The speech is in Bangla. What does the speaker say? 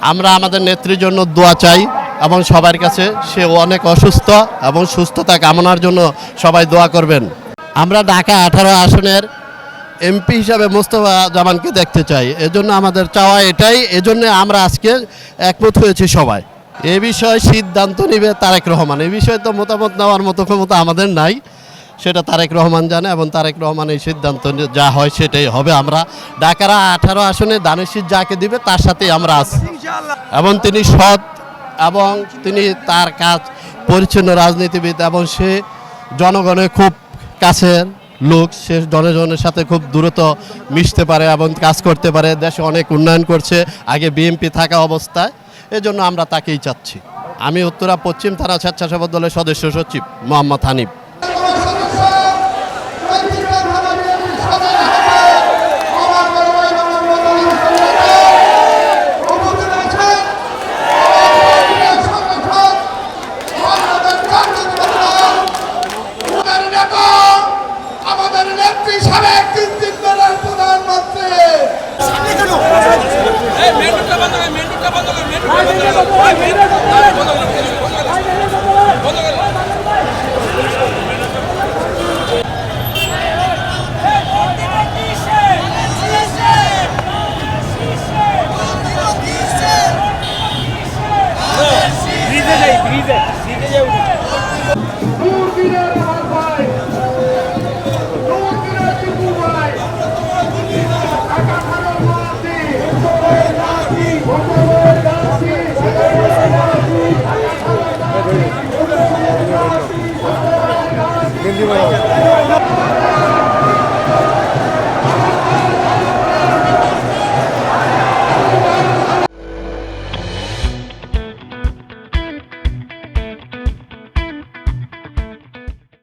আমরা আমাদের নেত্রীর জন্য দোয়া চাই এবং সবার কাছে সে অনেক অসুস্থ এবং সুস্থতা কামনার জন্য সবাই দোয়া করবেন। আমরা ঢাকা 18 আসনের এমপি হিসাবে মোস্তফা জামানকে দেখতে চাই, এজন্য আমাদের চাওয়া এটাই, এজন্য আমরা আজকে একমত হয়েছি সবাই। এ বিষয়ে সিদ্ধান্ত নেবে তারেক রহমান। এই বিষয়ে তো মতামত নেওয়ার মতো ক্ষমতা আমাদের নাই, সেটা তারেক রহমান জানে এবং তারেক রহমান এই সিদ্ধান্ত যা হয় সেটাই হবে। আমরা ঢাকার 18 আসনে দানিশির যাকে দিবে তার সাথেই আমরা আছি এবং তিনি সৎ এবং তিনি তার কাজ পরিচ্ছন্ন রাজনীতিবিদ এবং সে জনগণের খুব কাছের লোক, সে জনগণের সাথে খুব দ্রুত মিশতে পারে এবং কাজ করতে পারে, দেশে অনেক উন্নয়ন করছে আগে বিএনপি থাকা অবস্থায়, এজন্য আমরা তাকেই চাচ্ছি। আমি উত্তরা পশ্চিম থানা স্বেচ্ছাসেবক দলের সদস্য সচিব মোহাম্মদ হানিফ। Thank you.